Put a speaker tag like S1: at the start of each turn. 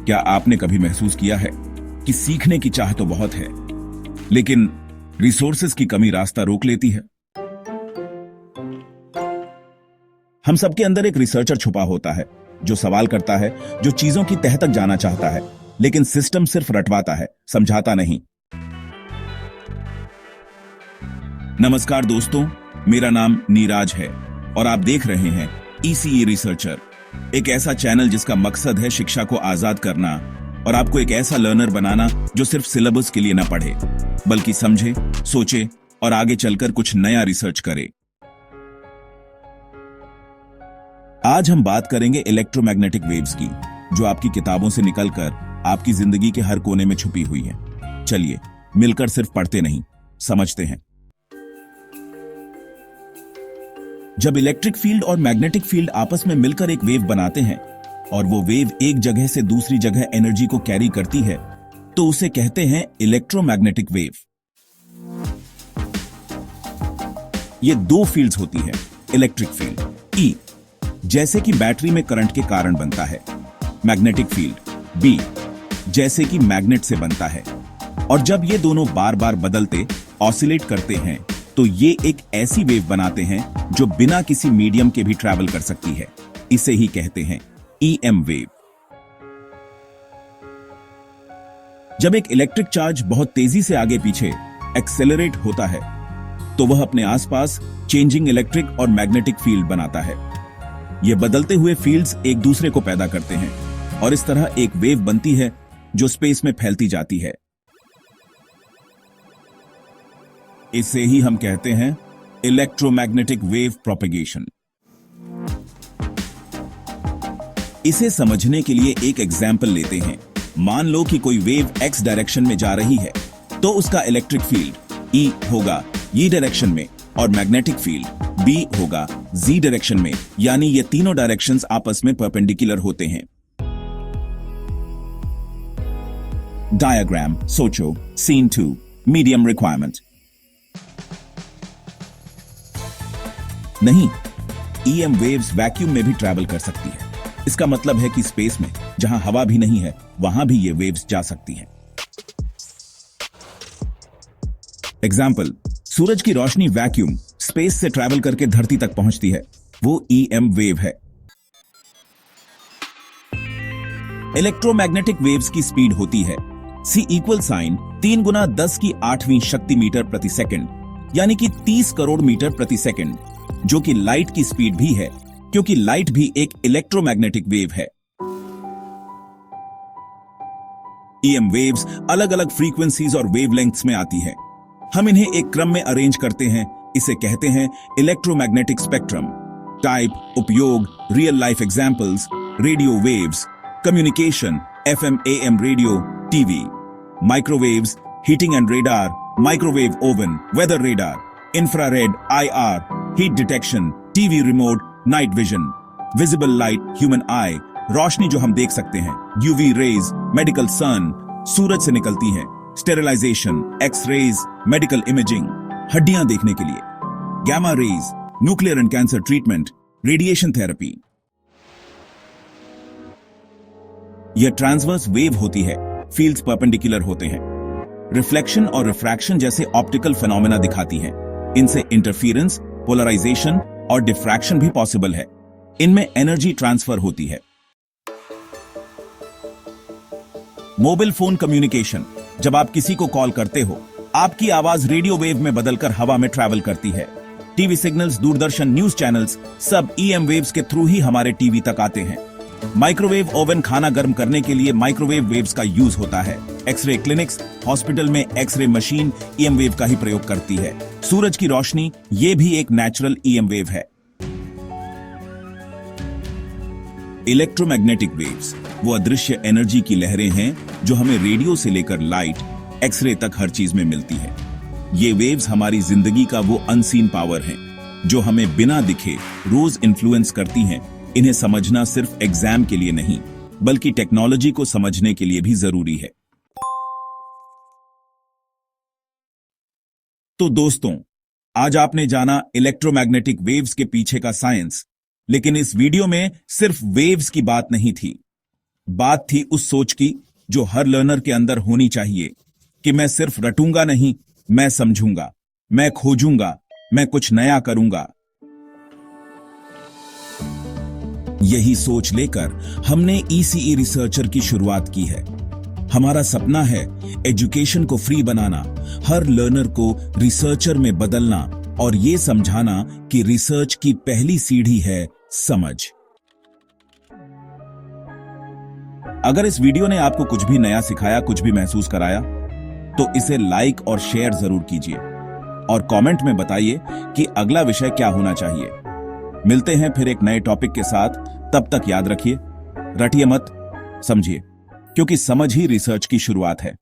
S1: क्या आपने कभी महसूस किया है कि सीखने की चाह तो बहुत है, लेकिन रिसोर्सेज की कमी रास्ता रोक लेती है? हम सबके अंदर एक रिसर्चर छुपा होता है जो सवाल करता है, जो चीजों की तह तक जाना चाहता है, लेकिन सिस्टम सिर्फ रटवाता है, समझाता नहीं। नमस्कार दोस्तों, मेरा नाम नीराज है और आप देख रहे हैं ईसीई रिसर्चर, एक ऐसा चैनल जिसका मकसद है शिक्षा को आजाद करना और आपको एक ऐसा लर्नर बनाना जो सिर्फ सिलेबस के लिए न पढ़े, बल्कि समझे, सोचे और आगे चलकर कुछ नया रिसर्च करे। आज हम बात करेंगे इलेक्ट्रोमैग्नेटिक वेव्स की, जो आपकी किताबों से निकलकर आपकी जिंदगी के हर कोने में छुपी हुई है। चलिए मिलकर सिर्फ पढ़ते नहीं, समझते हैं। जब इलेक्ट्रिक फील्ड और मैग्नेटिक फील्ड आपस में मिलकर एक वेव बनाते हैं और वो वेव एक जगह से दूसरी जगह एनर्जी को कैरी करती है, तो उसे कहते हैं इलेक्ट्रोमैग्नेटिक वेव। ये दो फील्ड्स होती है। इलेक्ट्रिक फील्ड E, जैसे कि बैटरी में करंट के कारण बनता है। मैग्नेटिक फील्ड B, जैसे कि मैग्नेट से बनता है। और जब ये दोनों बार बार बदलते, ऑसिलेट करते हैं, तो ये एक ऐसी वेव बनाते हैं जो बिना किसी मीडियम के भी ट्रैवल कर सकती है। इसे ही कहते हैं EM वेव। जब एक इलेक्ट्रिक चार्ज बहुत तेजी से आगे पीछे एक्सेलरेट होता है, तो वह अपने आसपास चेंजिंग इलेक्ट्रिक और मैग्नेटिक फील्ड बनाता है। ये बदलते हुए फील्ड्स एक दूसरे को पैदा करते हैं और इस तरह एक वेव बनती है जो स्पेस में फैलती जाती है। इसे ही हम कहते हैं इलेक्ट्रोमैग्नेटिक वेव प्रोपेगेशन। इसे समझने के लिए एक एग्जाम्पल लेते हैं। मान लो कि कोई वेव x डायरेक्शन में जा रही है, तो उसका इलेक्ट्रिक फील्ड E होगा y डायरेक्शन में और मैग्नेटिक फील्ड B होगा z डायरेक्शन में, यानी ये तीनों डायरेक्शंस आपस में परपेंडिकुलर होते हैं। डायग्राम सोचो। Scene 2, medium requirement. नहीं, EM वेव्स वैक्यूम में भी ट्रैवल कर सकती है। इसका मतलब है कि स्पेस में जहां हवा भी नहीं है, वहां भी ये वेव्स जा सकती हैं। एग्जाम्पल, सूरज की रोशनी वैक्यूम स्पेस से ट्रैवल करके धरती तक पहुंचती है, वो EM वेव है। इलेक्ट्रोमैग्नेटिक वेव्स की स्पीड होती है C इक्वल साइन 3 गुना 10 की 8वीं शक्ति मीटर प्रति सेकंड, यानी कि 30 करोड़ मीटर प्रति सेकंड, जो कि लाइट की स्पीड भी है, क्योंकि लाइट भी एक इलेक्ट्रोमैग्नेटिक वेव है। EM वेव्स अलग अलग फ्रीक्वेंसीज और वेवलेंथ्स में आती है। हम इन्हें एक क्रम में अरेंज करते हैं। इसे कहते हैं इलेक्ट्रोमैग्नेटिक स्पेक्ट्रम। टाइप, उपयोग, real life examples, radio waves, communication, FM AM radio, TV, microwaves, heating and radar, microwave oven, weather radar, infrared, IR, heat detection, TV remote, night vision, visible light, human eye, रोशनी जो हम देख सकते हैं, UV rays, medical sun, सूरज से निकलती है, sterilisation, X rays, medical imaging, हड्डियां देखने के लिए, gamma rays, nuclear and cancer treatment, radiation therapy. यह ट्रांसवर्स वेव होती है, फील्ड्स परपेंडिकुलर होते हैं। रिफ्लेक्शन और रिफ्रैक्शन जैसे ऑप्टिकल फिनोमेना दिखाती हैं। इनसे इंटरफेरेंस, पोलराइजेशन और डिफ्रैक्शन भी पॉसिबल है। इनमें एनर्जी ट्रांसफर होती है। मोबाइल फोन कम्युनिकेशन, जब आप किसी को कॉल करते हो, आपकी आवाज रेडियो वेव में बदलकर हवा में ट्रैवल करती है। TV signals, Doordarshan, news channels सब EM वेव्स के थ्रू ही हमारे टीवी तक आते हैं। माइक्रोवेव ओवन खाना गर्म करने के लिए माइक्रोवेव वेव्स का यूज होता है। एक्सरे क्लिनिक्स, हॉस्पिटल में एक्सरे मशीन EM वेव का ही प्रयोग करती है। सूरज की रोशनी, ये भी एक नेचुरल EM वेव है। इलेक्ट्रोमैग्नेटिक वेव्स वो अदृश्य एनर्जी की लहरें हैं जो हमें रेडियो से लेकर लाइट, एक्सरे तक हर चीज में मिलती है। ये वेव्स हमारी जिंदगी का वो अनसीन पावर हैं जो हमें बिना दिखे रोज इन्फ्लुएंस करती हैं। इन्हें समझना सिर्फ एग्जाम के लिए नहीं, बल्कि टेक्नोलॉजी को समझने के लिए भी जरूरी है। तो दोस्तों, आज आपने जाना इलेक्ट्रोमैग्नेटिक वेव्स के पीछे का साइंस, लेकिन इस वीडियो में सिर्फ वेव्स की बात नहीं थी। बात थी उस सोच की जो हर लर्नर के अंदर होनी चाहिए कि मैं सिर्फ रटूंगा नहीं, मैं समझूंगा, मैं खोजूंगा, मैं कुछ नया करूंगा। यही सोच लेकर हमने ईसीई रिसर्चर की शुरुआत की है। हमारा सपना है एजुकेशन को फ्री बनाना, हर लर्नर को रिसर्चर में बदलना और ये समझाना कि रिसर्च की पहली सीढ़ी है समझ। अगर इस वीडियो ने आपको कुछ भी नया सिखाया, कुछ भी महसूस कराया, तो इसे लाइक और शेयर जरूर कीजिए और कमेंट में बताइए कि अगला विषय क्या होना चाहिए। मिलते हैं फिर एक नए टॉपिक के साथ। तब तक याद रखिए, रटिए मत, समझिए, क्योंकि समझ ही रिसर्च की शुरुआत है।